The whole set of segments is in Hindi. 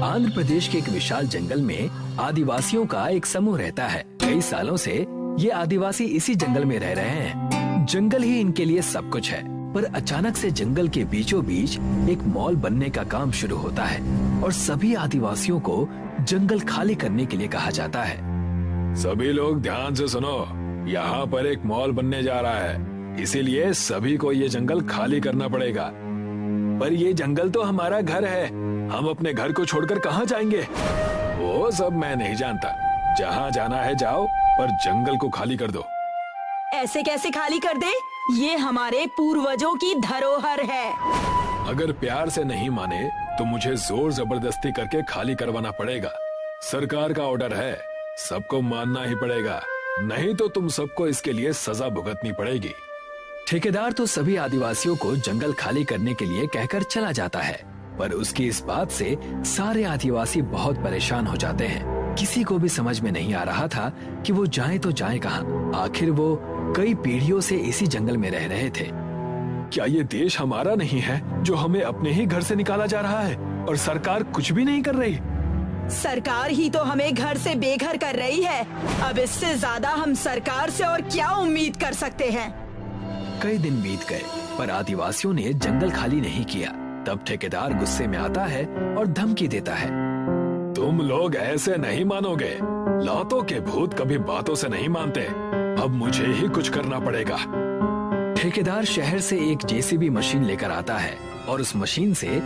आंध्र प्रदेश के एक विशाल जंगल में आदिवासियों का एक समूह रहता है। कई सालों से ये आदिवासी इसी जंगल में रह रहे हैं। जंगल ही इनके लिए सब कुछ है। पर अचानक से जंगल के बीचों बीच एक मॉल बनने का काम शुरू होता है और सभी आदिवासियों को जंगल खाली करने के लिए कहा जाता है। सभी लोग ध्यान से सुनो, यहाँ पर एक मॉल बनने जा रहा है, इसीलिए सभी को ये जंगल खाली करना पड़ेगा। पर ये जंगल तो हमारा घर है, हम अपने घर को छोड़कर कहाँ जाएंगे? वो सब मैं नहीं जानता, जहाँ जाना है जाओ, पर जंगल को खाली कर दो। ऐसे कैसे खाली कर दे? ये हमारे पूर्वजों की धरोहर है। अगर प्यार से नहीं माने तो मुझे जोर जबरदस्ती करके खाली करवाना पड़ेगा। सरकार का ऑर्डर है, सबको मानना ही पड़ेगा, नहीं तो तुम सबको इसके लिए सजा भुगतनी पड़ेगी। ठेकेदार तो सभी आदिवासियों को जंगल खाली करने के लिए कहकर चला जाता है, पर उसकी इस बात से सारे आदिवासी बहुत परेशान हो जाते हैं। किसी को भी समझ में नहीं आ रहा था कि वो जाएं तो जाएं कहां। आखिर वो कई पीढ़ियों से इसी जंगल में रह रहे थे। क्या ये देश हमारा नहीं है जो हमें अपने ही घर से निकाला जा रहा है और सरकार कुछ भी नहीं कर रही? सरकार ही तो हमें घर से बेघर कर रही है। अब इससे ज्यादा हम सरकार से और क्या उम्मीद कर सकते हैं? कई दिन बीत गए पर आदिवासियों ने जंगल खाली नहीं किया। तब ठेकेदार गुस्से में आता है और धमकी देता है, तुम लोग ऐसे नहीं मानोगे। लातों के भूत कभी बातों से नहीं मानते, अब मुझे ही कुछ करना पड़ेगा। ठेकेदार शहर से एक जेसीबी मशीन लेकर आता है और उस मशीन से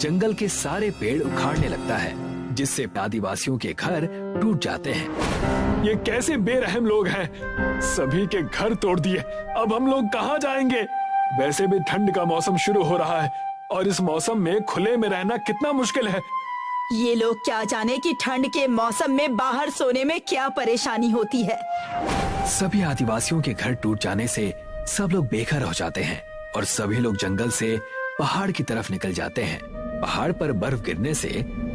जंगल के सारे पेड़ उखाड़ने लगता है, जिससे आदिवासियों के घर टूट जाते हैं। ये कैसे बेरहम लोग हैं, सभी के घर तोड़ दिए, अब हम लोग कहाँ जाएंगे? वैसे भी ठंड का मौसम शुरू हो रहा है और इस मौसम में खुले में रहना कितना मुश्किल है। ये लोग क्या जाने कि ठंड के मौसम में बाहर सोने में क्या परेशानी होती है। सभी आदिवासियों के घर टूट जाने से सब लोग बेघर हो जाते हैं और सभी लोग जंगल से पहाड़ की तरफ निकल जाते हैं। पहाड़ पर बर्फ गिरने से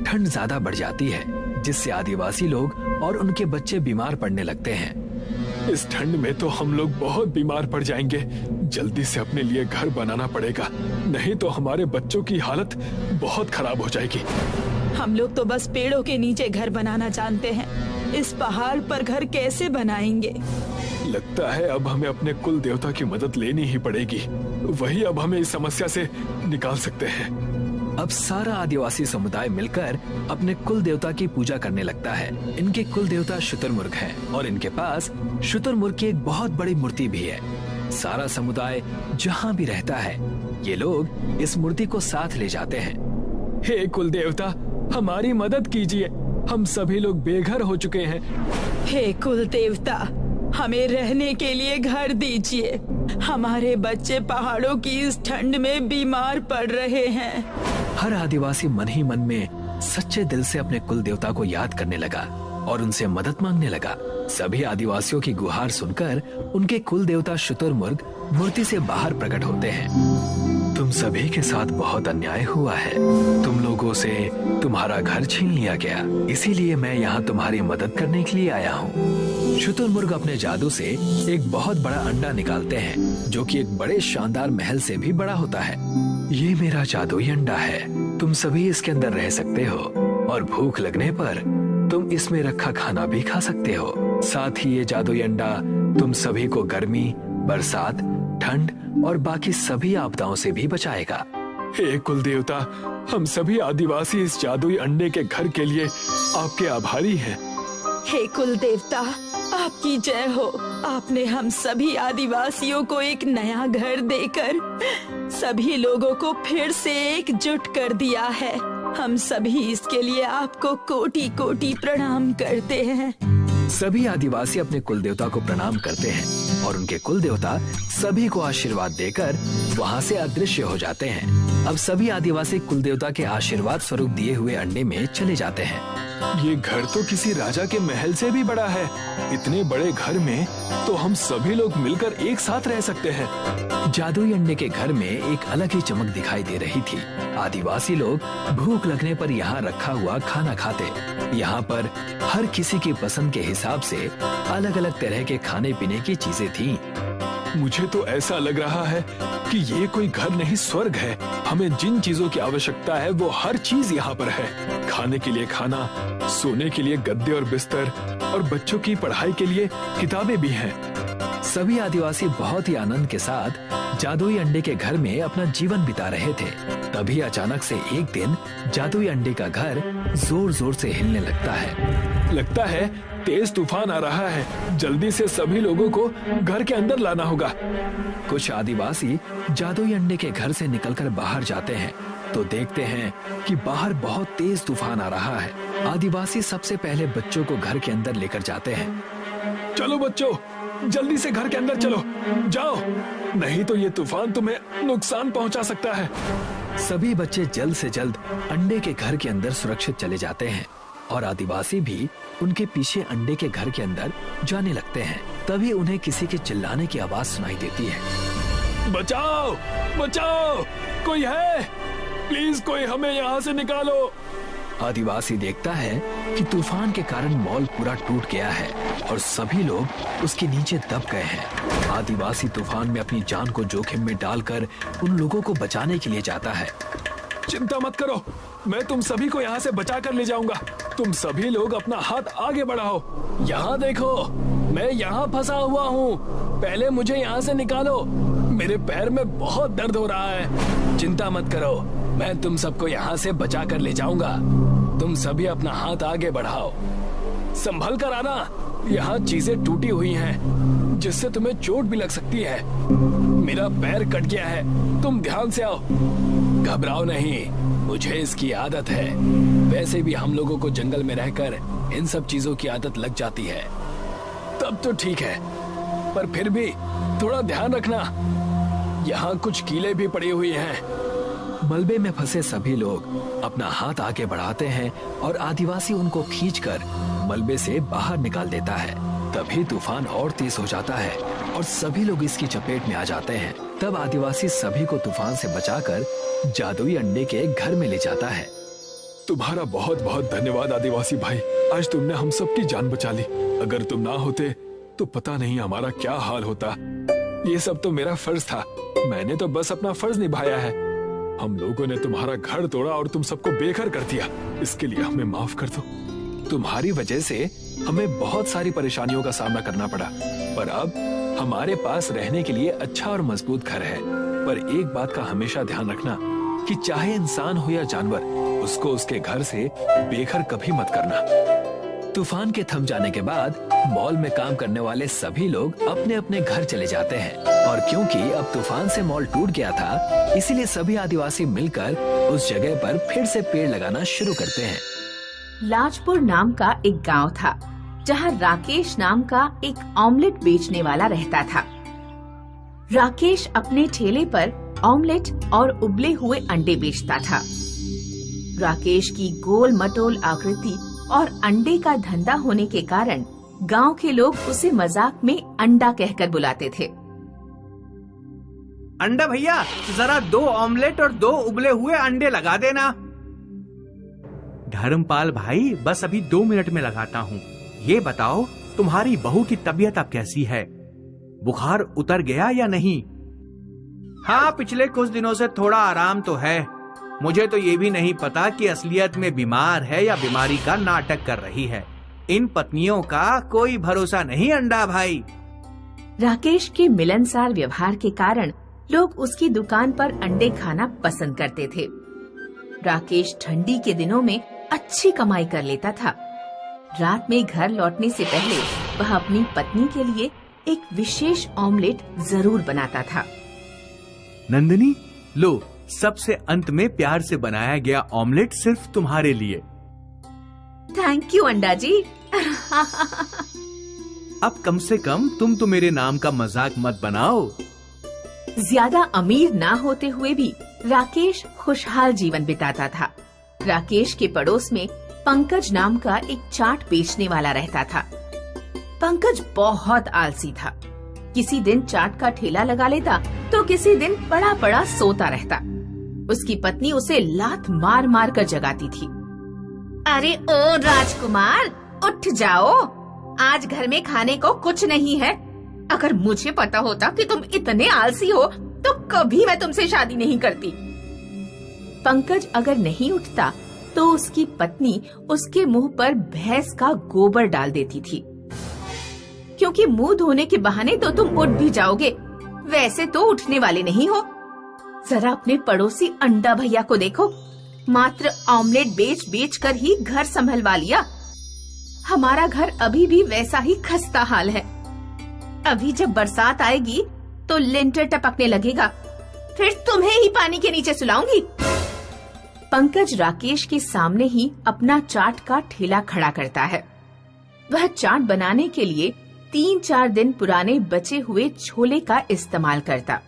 ठंड ज्यादा बढ़ जाती है, जिससे आदिवासी लोग और उनके बच्चे बीमार पड़ने लगते हैं। इस ठंड में तो हम लोग बहुत बीमार पड़ जाएंगे। जल्दी से अपने लिए घर बनाना पड़ेगा, नहीं तो हमारे बच्चों की हालत बहुत खराब हो जाएगी। हम लोग तो बस पेड़ों के नीचे घर बनाना जानते हैं, इस पहाड़ पर घर कैसे बनाएंगे? लगता है अब हमें अपने कुल देवता की मदद लेनी ही पड़ेगी, वही अब हमें इस समस्या से निकाल सकते हैं। अब सारा आदिवासी समुदाय मिलकर अपने कुल देवता की पूजा करने लगता है। इनके कुल देवता शुतुरमुर्ग हैं और इनके पास शुतुरमुर्ग की एक बहुत बड़ी मूर्ति भी है। सारा समुदाय जहाँ भी रहता है, ये लोग इस मूर्ति को साथ ले जाते हैं। हे कुल देवता, हमारी मदद कीजिए, हम सभी लोग बेघर हो चुके हैं। हे कुल देवता, हमें रहने के लिए घर दीजिए, हमारे बच्चे पहाड़ों की इस ठंड में बीमार पड़ रहे हैं। हर आदिवासी मन ही मन में सच्चे दिल से अपने कुल देवता को याद करने लगा और उनसे मदद मांगने लगा। सभी आदिवासियों की गुहार सुनकर उनके कुल देवता शुतुरमुर्ग मूर्ति से बाहर प्रकट होते हैं। तुम सभी के साथ बहुत अन्याय हुआ है, तुम लोगों से तुम्हारा घर छीन लिया गया, इसीलिए मैं यहाँ तुम्हारी मदद करने के लिए आया हूँ। शुतुरमुर्ग अपने जादू से एक बहुत बड़ा अंडा निकालते हैं, जो कि एक बड़े शानदार महल से भी बड़ा होता है। ये मेरा जादुई अंडा है, तुम सभी इसके अंदर रह सकते हो और भूख लगने पर तुम इसमें रखा खाना भी खा सकते हो। साथ ही ये जादुई अंडा तुम सभी को गर्मी, बरसात, ठंड और बाकी सभी आपदाओं से भी बचाएगा। हे कुल देवता, हम सभी आदिवासी इस जादुई अंडे के घर के लिए आपके आभारी हैं। हे कुल देवता, आपकी जय हो। आपने हम सभी आदिवासियों को एक नया घर देकर सभी लोगों को फिर से एकजुट कर दिया है। हम सभी इसके लिए आपको कोटि कोटि प्रणाम करते हैं। सभी आदिवासी अपने कुल देवता को प्रणाम करते हैं और उनके कुल देवता सभी को आशीर्वाद देकर वहाँ से अदृश्य हो जाते हैं। अब सभी आदिवासी कुल देवता के आशीर्वाद स्वरूप दिए हुए अंडे में चले जाते हैं। ये घर तो किसी राजा के महल से भी बड़ा है। इतने बड़े घर में तो हम सभी लोग मिलकर एक साथ रह सकते हैं। जादुई अंडे के घर में एक अलग ही चमक दिखाई दे रही थी। आदिवासी लोग भूख लगने पर यहाँ रखा हुआ खाना खाते। यहाँ पर हर किसी की पसंद के हिसाब से अलग अलग तरह के खाने पीने की चीजें थीं। मुझे तो ऐसा लग रहा है कि ये कोई घर नहीं स्वर्ग है। हमें जिन चीजों की आवश्यकता है वो हर चीज यहाँ पर है। खाने के लिए खाना, सोने के लिए गद्दे और बिस्तर और बच्चों की पढ़ाई के लिए किताबें भी हैं। सभी आदिवासी बहुत ही आनंद के साथ जादुई अंडे के घर में अपना जीवन बिता रहे थे। तभी अचानक से एक दिन जादुई अंडे का घर जोर जोर से हिलने लगता है तेज तूफान आ रहा है। जल्दी से सभी लोगों को घर के अंदर लाना होगा। कुछ आदिवासी जादुई अंडे के घर से निकलकर बाहर जाते हैं तो देखते हैं कि बाहर बहुत तेज तूफान आ रहा है। आदिवासी सबसे पहले बच्चों को घर के अंदर लेकर जाते हैं। चलो बच्चों, जल्दी से घर के अंदर चलो, जाओ, नहीं तो ये तूफान तुम्हें नुकसान पहुंचा सकता है। सभी बच्चे जल्द से जल्द अंडे के घर के अंदर सुरक्षित चले जाते हैं और आदिवासी भी उनके पीछे अंडे के घर के अंदर जाने लगते हैं। तभी उन्हें किसी के चिल्लाने की आवाज सुनाई देती है। बचाओ, बचाओ, कोई है? प्लीज कोई हमें यहाँ से निकालो। आदिवासी देखता है कि तूफान के कारण मॉल पूरा टूट गया है और सभी लोग उसके नीचे दब गए हैं। आदिवासी तूफान में अपनी जान को जोखिम में डालकर उन लोगों को बचाने के लिए जाता है। चिंता मत करो, मैं तुम सभी को यहाँ से बचा कर ले जाऊंगा। तुम सभी लोग अपना हाथ आगे बढ़ाओ। यहाँ देखो, मैं यहाँ फंसा हुआ हूँ, पहले मुझे यहाँ से निकालो। मेरे पैर में बहुत दर्द हो रहा है। चिंता मत करो, मैं तुम सबको यहाँ से बचा कर ले जाऊंगा। तुम सभी अपना हाथ आगे बढ़ाओ, संभल कर आना। यहाँ चीजें टूटी हुई हैं, जिससे तुम्हें चोट भी लग सकती है। मेरा पैर कट गया है, तुम ध्यान से आओ। घबराओ नहीं, मुझे इसकी आदत है। वैसे भी हम लोगों को जंगल में रहकर इन सब चीजों की आदत लग जाती है। तब तो ठीक है, पर फिर भी थोड़ा ध्यान रखना। यहाँ कुछ कीलें भी पड़ी हुई हैं। मलबे में फंसे सभी लोग अपना हाथ आगे बढ़ाते हैं और आदिवासी उनको खींचकर मलबे से बाहर निकाल देता है। तभी तूफान और तेज हो जाता है और सभी लोग इसकी चपेट में आ जाते हैं। तब आदिवासी सभी को तूफान से बचाकर जादुई अंडे के घर में ले जाता है। तुम्हारा बहुत बहुत धन्यवाद आदिवासी भाई, आज तुमने हम सबकी जान बचा ली। अगर तुम ना होते तो पता नहीं हमारा क्या हाल होता। ये सब तो मेरा फर्ज था, मैंने तो बस अपना फर्ज निभाया है। हम लोगों ने तुम्हारा घर तोड़ा और तुम सबको बेघर कर दिया, इसके लिए हमें माफ कर दो। तुम्हारी वजह से हमें बहुत सारी परेशानियों का सामना करना पड़ा, पर अब हमारे पास रहने के लिए अच्छा और मजबूत घर है। पर एक बात का हमेशा ध्यान रखना कि चाहे इंसान हो या जानवर, उसको उसके घर से बेघर कभी मत करना। तूफान के थम जाने के बाद मॉल में काम करने वाले सभी लोग अपने अपने घर चले जाते हैं और क्योंकि अब तूफान से मॉल टूट गया था, इसीलिए सभी आदिवासी मिलकर उस जगह पर फिर से पेड़ लगाना शुरू करते हैं। लाजपुर नाम का एक गांव था, जहां राकेश नाम का एक ऑमलेट बेचने वाला रहता था। राकेश अपने ठेले पर ऑमलेट और उबले हुए अंडे बेचता था। राकेश की गोल मटोल आकृति और अंडे का धंधा होने के कारण गांव के लोग उसे मजाक में अंडा कहकर बुलाते थे। अंडा भैया, जरा 2 ऑमलेट और 2 उबले हुए अंडे लगा देना। धर्मपाल भाई, बस अभी 2 मिनट में लगाता हूँ। ये बताओ, तुम्हारी बहू की तबीयत अब कैसी है? बुखार उतर गया या नहीं? हाँ, पिछले कुछ दिनों से थोड़ा आराम तो है। मुझे तो ये भी नहीं पता कि असलियत में बीमार है या बीमारी का नाटक कर रही है। इन पत्नियों का कोई भरोसा नहीं अंडा भाई। राकेश के मिलनसार व्यवहार के कारण लोग उसकी दुकान पर अंडे खाना पसंद करते थे। राकेश ठंडी के दिनों में अच्छी कमाई कर लेता था। रात में घर लौटने से पहले वह अपनी पत्नी के लिए एक विशेष ऑमलेट जरूर बनाता था। नंदिनी, लो, सबसे अंत में प्यार से बनाया गया ऑमलेट सिर्फ तुम्हारे लिए। थैंक यू अंडा जी। अब कम से कम तुम तो मेरे नाम का मजाक मत बनाओ। ज्यादा अमीर ना होते हुए भी राकेश खुशहाल जीवन बिताता था। राकेश के पड़ोस में पंकज नाम का एक चाट बेचने वाला रहता था। पंकज बहुत आलसी था। किसी दिन चाट का ठेला लगा लेता तो किसी दिन पड़ा पड़ा सोता रहता। उसकी पत्नी उसे लात मार मार कर जगाती थी। अरे ओ राजकुमार, उठ जाओ, आज घर में खाने को कुछ नहीं है। अगर मुझे पता होता कि तुम इतने आलसी हो तो कभी मैं तुमसे शादी नहीं करती। पंकज अगर नहीं उठता तो उसकी पत्नी उसके मुंह पर भैंस का गोबर डाल देती थी, क्योंकि मुंह धोने के बहाने तो तुम उठ भी जाओगे, वैसे तो उठने वाले नहीं हो। जरा अपने पड़ोसी अंडा भैया को देखो, मात्र ऑमलेट बेच बेच कर ही घर संभलवा लिया। हमारा घर अभी भी वैसा ही खस्ता हाल है। अभी जब बरसात आएगी तो लिंटर टपकने लगेगा, फिर तुम्हें ही पानी के नीचे सुलाऊंगी। पंकज राकेश के सामने ही अपना चाट का ठेला खड़ा करता है। वह चाट बनाने के लिए 3-4 दिन पुराने बचे हुए छोले का इस्तेमाल करता।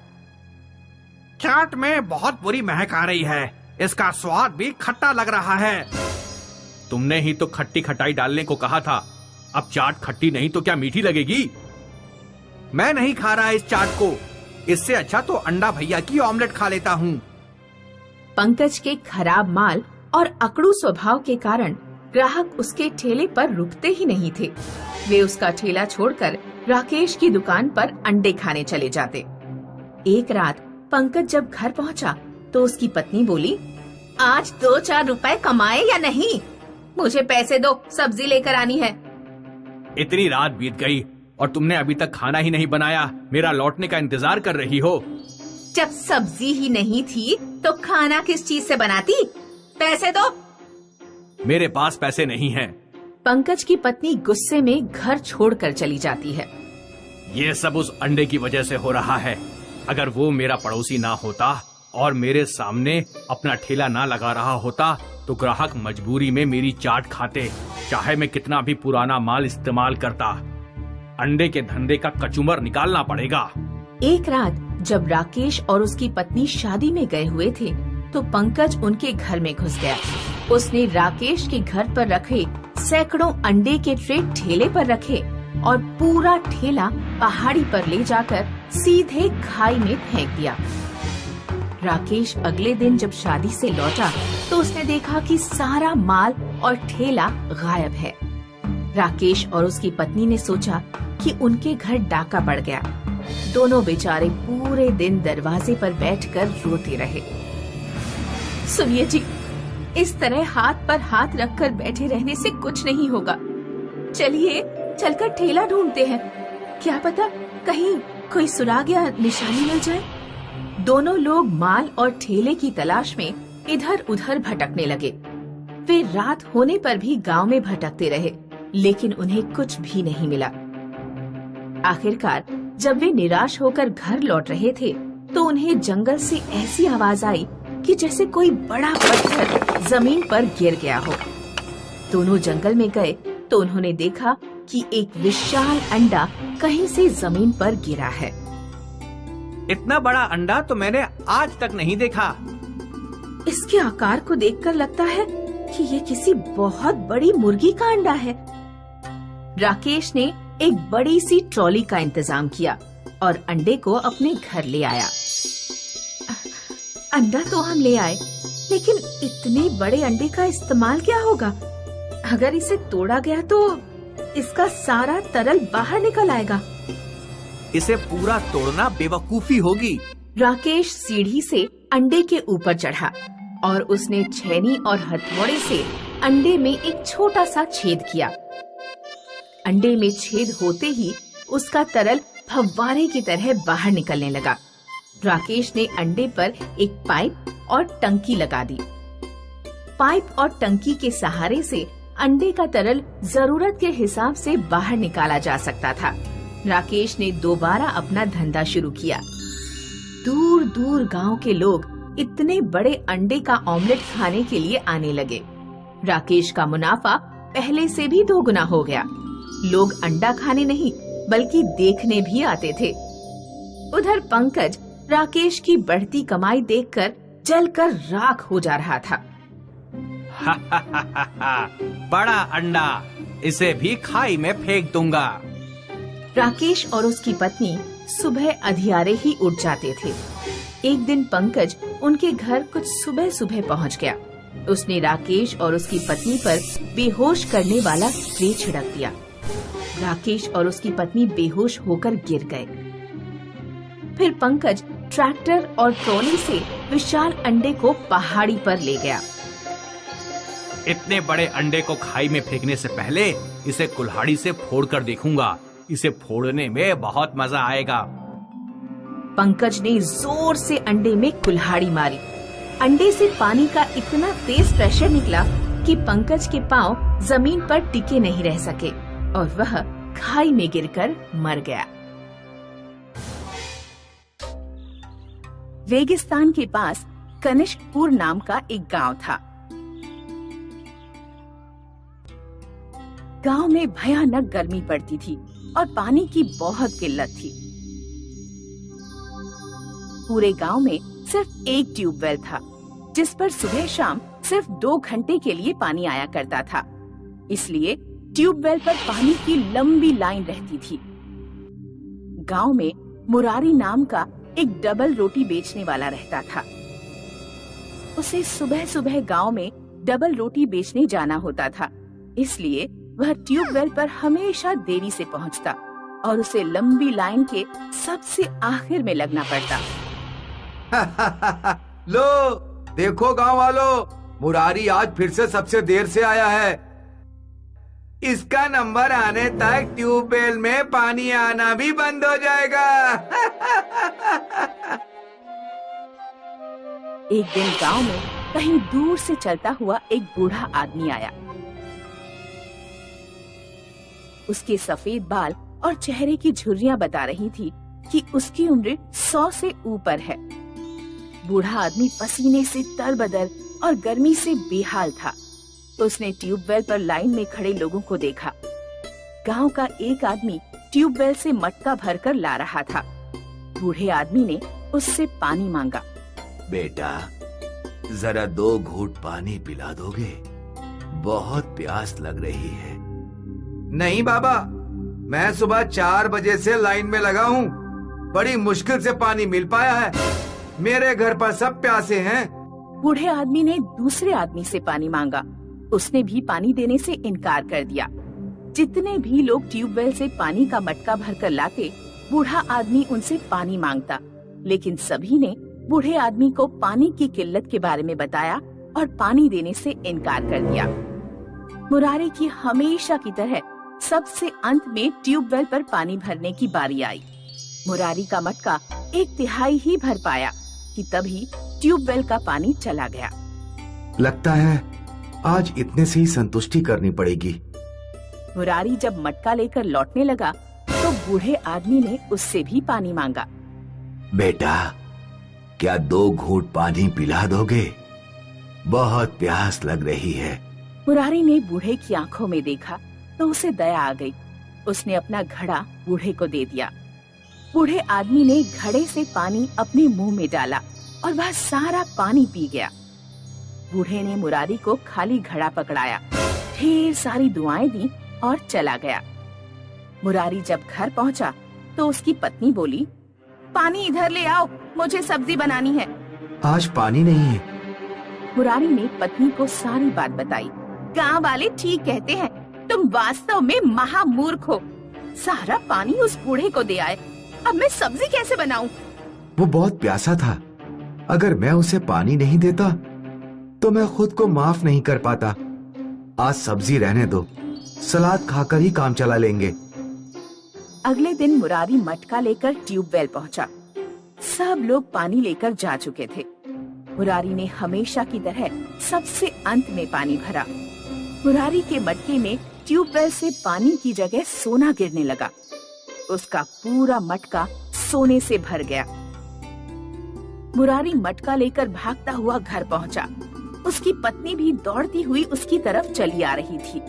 चाट में बहुत बुरी महक आ रही है, इसका स्वाद भी खट्टा लग रहा है। तुमने ही तो खट्टी खटाई डालने को कहा था, अब चाट खट्टी नहीं तो क्या मीठी लगेगी? मैं नहीं खा रहा इस चाट को, इससे अच्छा तो अंडा भैया की ऑमलेट खा लेता हूँ। पंकज के खराब माल और अकड़ू स्वभाव के कारण ग्राहक उसके ठेले पर रुकते ही नहीं थे। वे उसका ठेला छोड़कर राकेश की दुकान पर अंडे खाने चले जाते। एक रात पंकज जब घर पहुंचा तो उसकी पत्नी बोली, आज 2-4 रुपए कमाए या नहीं? मुझे पैसे दो, सब्जी लेकर आनी है। इतनी रात बीत गई और तुमने अभी तक खाना ही नहीं बनाया, मेरा लौटने का इंतजार कर रही हो। जब सब्जी ही नहीं थी तो खाना किस चीज से बनाती? पैसे दो। मेरे पास पैसे नहीं हैं। पंकज की पत्नी गुस्से में घर छोड़कर चली जाती है। ये सब उस अंडे की वजह से हो रहा है। अगर वो मेरा पड़ोसी ना होता और मेरे सामने अपना ठेला ना लगा रहा होता तो ग्राहक मजबूरी में मेरी चाट खाते, चाहे मैं कितना भी पुराना माल इस्तेमाल करता। अंडे के धंधे का कचूमर निकालना पड़ेगा। एक रात जब राकेश और उसकी पत्नी शादी में गए हुए थे तो पंकज उनके घर में घुस गया। उसने राकेश के घर पर रखे सैकड़ों अंडे के ट्रे ठेले पर रखे और पूरा ठेला पहाड़ी पर ले जाकर सीधे खाई में फेंक दिया। राकेश अगले दिन जब शादी से लौटा तो उसने देखा कि सारा माल और ठेला गायब है। राकेश और उसकी पत्नी ने सोचा कि उनके घर डाका पड़ गया। दोनों बेचारे पूरे दिन दरवाजे पर बैठकर रोते रहे। सुनिए जी, इस तरह हाथ पर हाथ रखकर बैठे रहने से कुछ नहीं होगा। चलिए चलकर ठेला ढूंढते हैं, क्या पता कहीं कोई सुराग या निशानी मिल जाए। दोनों लोग माल और ठेले की तलाश में इधर उधर भटकने लगे। वे रात होने पर भी गांव में भटकते रहे, लेकिन उन्हें कुछ भी नहीं मिला। आखिरकार जब वे निराश होकर घर लौट रहे थे तो उन्हें जंगल से ऐसी आवाज आई कि जैसे कोई बड़ा पत्थर जमीन पर गिर गया हो। दोनों जंगल में गए तो उन्होंने देखा कि एक विशाल अंडा कहीं से जमीन पर गिरा है। इतना बड़ा अंडा तो मैंने आज तक नहीं देखा। इसके आकार को देखकर लगता है कि ये किसी बहुत बड़ी मुर्गी का अंडा है। राकेश ने एक बड़ी सी ट्रॉली का इंतजाम किया और अंडे को अपने घर ले आया। अंडा तो हम ले आए, लेकिन इतने बड़े अंडे का इस्तेमाल क्या होगा? अगर इसे तोड़ा गया तो इसका सारा तरल बाहर निकल आएगा। इसे पूरा तोड़ना बेवकूफी होगी। राकेश सीढ़ी से अंडे के ऊपर चढ़ा और उसने छेनी और हथौड़े से अंडे में एक छोटा सा छेद किया। अंडे में छेद होते ही उसका तरल फव्वारे की तरह बाहर निकलने लगा। राकेश ने अंडे पर एक पाइप और टंकी लगा दी। पाइप और टंकी के सहारे से अंडे का तरल जरूरत के हिसाब से बाहर निकाला जा सकता था। राकेश ने दोबारा अपना धंधा शुरू किया। दूर दूर गांव के लोग इतने बड़े अंडे का ऑमलेट खाने के लिए आने लगे। राकेश का मुनाफा पहले से भी 2 गुना हो गया। लोग अंडा खाने नहीं बल्कि देखने भी आते थे। उधर पंकज राकेश की बढ़ती कमाई देखकर जलकर राख हो जा रहा था। बड़ा अंडा, इसे भी खाई में फेंक दूंगा। राकेश और उसकी पत्नी सुबह अधियारे ही उठ जाते थे। एक दिन पंकज उनके घर कुछ सुबह सुबह पहुंच गया। उसने राकेश और उसकी पत्नी पर बेहोश करने वाला स्प्रे छिड़क दिया। राकेश और उसकी पत्नी बेहोश होकर गिर गए। फिर पंकज ट्रैक्टर और ट्रॉली से विशाल अंडे को पहाड़ी पर ले गया। इतने बड़े अंडे को खाई में फेंकने से पहले इसे कुल्हाड़ी से फोड़ कर देखूंगा। इसे फोड़ने में बहुत मजा आएगा। पंकज ने जोर से अंडे में कुल्हाड़ी मारी। अंडे से पानी का इतना तेज प्रेशर निकला कि पंकज के पांव जमीन पर टिके नहीं रह सके और वह खाई में गिरकर मर गया। रेगिस्तान के पास कनिष्कपुर नाम का एक गांव था। गांव में भयानक गर्मी पड़ती थी और पानी की बहुत किल्लत थी। पूरे गांव में सिर्फ एक ट्यूबवेल था, जिस पर सुबह शाम सिर्फ 2 घंटे के लिए पानी आया करता था। इसलिए ट्यूबवेल पर पानी की लंबी लाइन रहती थी। गांव में मुरारी नाम का एक डबल रोटी बेचने वाला रहता था। उसे सुबह सुबह गांव में डबल रोटी बेचने जाना होता था, इसलिए वह ट्यूबवेल पर हमेशा देरी से पहुंचता और उसे लंबी लाइन के सबसे आखिर में लगना पड़ता। लो देखो गांव वालों, मुरारी आज फिर से सबसे देर से आया है। इसका नंबर आने तक ट्यूबवेल में पानी आना भी बंद हो जाएगा। एक दिन गांव में कहीं दूर से चलता हुआ एक बूढ़ा आदमी आया। उसके सफेद बाल और चेहरे की झुर्रियां बता रही थी कि उसकी उम्र 100 से ऊपर है। बूढ़ा आदमी पसीने से तरबदर और गर्मी से बेहाल था। उसने ट्यूबवेल पर लाइन में खड़े लोगों को देखा। गांव का एक आदमी ट्यूबवेल से मटका भरकर ला रहा था। बूढ़े आदमी ने उससे पानी मांगा। बेटा, जरा 2 घूंट पानी पिला दोगे? बहुत प्यास लग रही है। नहीं बाबा, मैं सुबह 4 बजे से लाइन में लगा हूँ। बड़ी मुश्किल से पानी मिल पाया है। मेरे घर पर सब प्यासे हैं। बूढ़े आदमी ने दूसरे आदमी से पानी मांगा। उसने भी पानी देने से इनकार कर दिया। जितने भी लोग ट्यूबवेल से पानी का मटका भरकर लाते, बूढ़ा आदमी उनसे पानी मांगता, लेकिन सभी ने बूढ़े आदमी को पानी की किल्लत के बारे में बताया और पानी देने से इनकार कर दिया। मुरारी की हमेशा की तरह सबसे अंत में ट्यूबवेल पर पानी भरने की बारी आई। मुरारी का मटका 1/3 ही भर पाया कि तभी ट्यूबवेल का पानी चला गया। लगता है आज इतने से ही संतुष्टि करनी पड़ेगी। मुरारी जब मटका लेकर लौटने लगा तो बूढ़े आदमी ने उससे भी पानी मांगा। बेटा, क्या 2 घूंट पानी पिला दोगे? बहुत प्यास लग रही है। मुरारी ने बूढ़े की आंखों में देखा तो उसे दया आ गई। उसने अपना घड़ा बूढ़े को दे दिया। बूढ़े आदमी ने घड़े से पानी अपने मुंह में डाला और वह सारा पानी पी गया। बूढ़े ने मुरारी को खाली घड़ा पकड़ाया, ढेर सारी दुआएं दी और चला गया। मुरारी जब घर पहुंचा तो उसकी पत्नी बोली, पानी इधर ले आओ, मुझे सब्जी बनानी है। आज पानी नहीं है। मुरारी ने पत्नी को सारी बात बताई। गांव वाले ठीक कहते हैं, तुम वास्तव में महामूर्ख हो। सारा पानी उस बूढ़े को दे आए, अब मैं सब्जी कैसे बनाऊं? वो बहुत प्यासा था। अगर मैं उसे पानी नहीं देता तो मैं खुद को माफ नहीं कर पाता। आज सब्जी रहने दो, सलाद खाकर ही काम चला लेंगे। अगले दिन मुरारी मटका लेकर ट्यूबवेल पहुंचा। सब लोग पानी लेकर जा चुके थे। मुरारी ने हमेशा की तरह सबसे अंत में पानी भरा। मुरारी के मटके में ट्यूबवेल से पानी की जगह सोना गिरने लगा। उसका पूरा मटका सोने से भर गया। मुरारी मटका लेकर भागता हुआ घर पहुंचा। उसकी पत्नी भी दौड़ती हुई उसकी तरफ चली आ रही थी।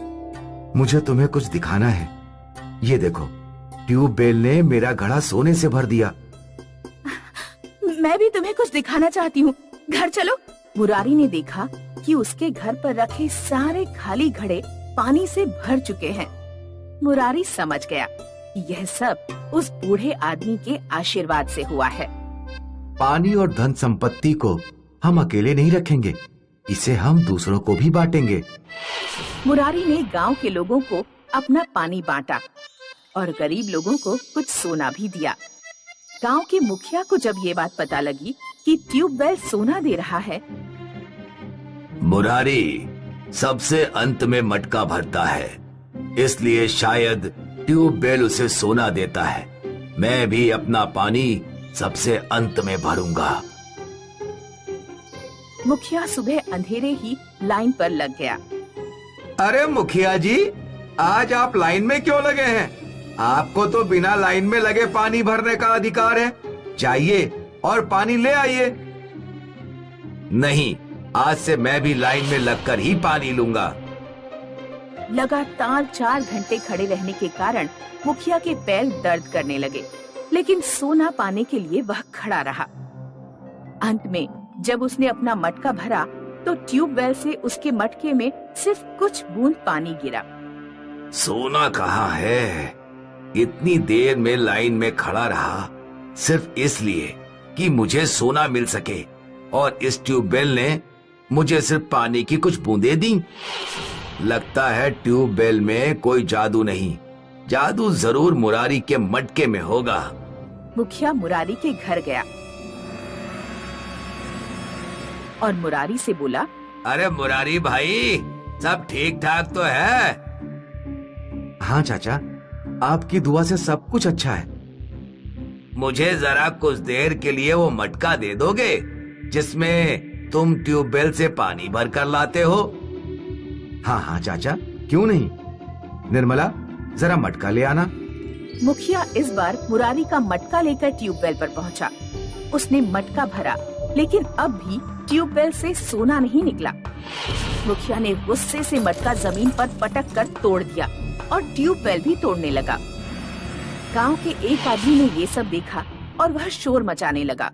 मुझे तुम्हें कुछ दिखाना है। ये देखो, ट्यूबवेल ने मेरा घड़ा सोने से भर दिया। मैं भी तुम्हें कुछ दिखाना चाहती हूँ, घर चलो। मुरारी ने देखा कि उसके घर पर रखे सारे खाली घड़े पानी से भर चुके हैं। मुरारी समझ गया कि यह सब उस बूढ़े आदमी के आशीर्वाद से हुआ है। पानी और धन संपत्ति को हम अकेले नहीं रखेंगे, इसे हम दूसरों को भी बांटेंगे। मुरारी ने गांव के लोगों को अपना पानी बांटा और गरीब लोगों को कुछ सोना भी दिया। गांव के मुखिया को जब ये बात पता लगी कि ट्यूबवेल सोना दे रहा है, मुरारी, सबसे अंत में मटका भरता है, इसलिए शायद ट्यूबवेल उसे सोना देता है। मैं भी अपना पानी सबसे अंत में भरूंगा। मुखिया सुबह अंधेरे ही लाइन पर लग गया। अरे मुखिया जी, आज आप लाइन में क्यों लगे हैं? आपको तो बिना लाइन में लगे पानी भरने का अधिकार है। जाइए और पानी ले आइए। नहीं, आज से मैं भी लाइन में लगकर ही पानी लूंगा। लगातार 4 घंटे खड़े रहने के कारण मुखिया के पैर दर्द करने लगे, लेकिन सोना पाने के लिए वह खड़ा रहा। अंत में जब उसने अपना मटका भरा तो ट्यूबवेल से उसके मटके में सिर्फ कुछ बूंद पानी गिरा। सोना कहाँ है? इतनी देर में लाइन में खड़ा रहा सिर्फ इसलिए कि मुझे सोना मिल सके, और इस ट्यूबवेल ने मुझे सिर्फ पानी की कुछ बूंदें दी। लगता है ट्यूबवेल में कोई जादू नहीं, जादू जरूर मुरारी के मटके में होगा। मुखिया मुरारी के घर गया और मुरारी से बोला, अरे मुरारी भाई, सब ठीक ठाक तो है? हाँ चाचा, आपकी दुआ से सब कुछ अच्छा है। मुझे जरा कुछ देर के लिए वो मटका दे दोगे जिसमें तुम ट्यूबवेल से पानी भर कर लाते हो? हाँ हाँ चाचा, क्यों नहीं। निर्मला, जरा मटका ले आना। मुखिया इस बार मुरारी का मटका लेकर ट्यूबवेल पर पहुंचा। उसने मटका भरा, लेकिन अब भी ट्यूबवेल से सोना नहीं निकला। मुखिया ने गुस्से से मटका जमीन पर पटक कर तोड़ दिया और ट्यूबवेल भी तोड़ने लगा। गांव के एक आदमी ने ये सब देखा और वह शोर मचाने लगा।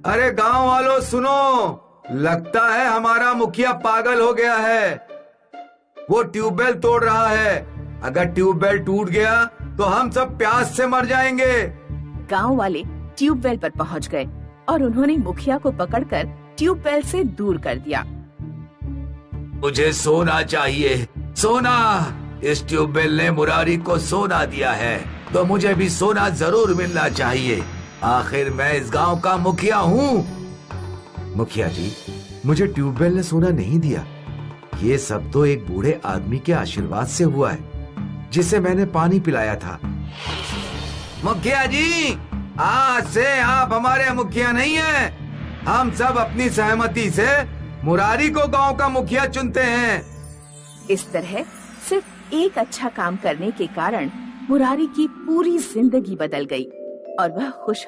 अरे गांव वालों सुनो, लगता है हमारा मुखिया पागल हो गया है। वो ट्यूबवेल तोड़ रहा है। अगर ट्यूबवेल टूट गया तो हम सब प्यास से मर जाएंगे। गांव वाले ट्यूबवेल पर पहुंच गए और उन्होंने मुखिया को पकड़कर ट्यूबवेल से दूर कर दिया। मुझे सोना चाहिए, सोना। इस ट्यूबवेल ने मुरारी को सोना दिया है, तो मुझे भी सोना जरूर मिलना चाहिए। आखिर मैं इस गांव का मुखिया हूँ। मुखिया जी, मुझे ट्यूबवेल ने सोना नहीं दिया। ये सब तो एक बूढ़े आदमी के आशीर्वाद से हुआ है, जिसे मैंने पानी पिलाया था। मुखिया जी, आज से आप हमारे मुखिया नहीं हैं। हम सब अपनी सहमति से मुरारी को गांव का मुखिया चुनते हैं। इस तरह सिर्फ एक अच्छा काम करने के कारण मुरारी की पूरी जिंदगी बदल गई और वह खुश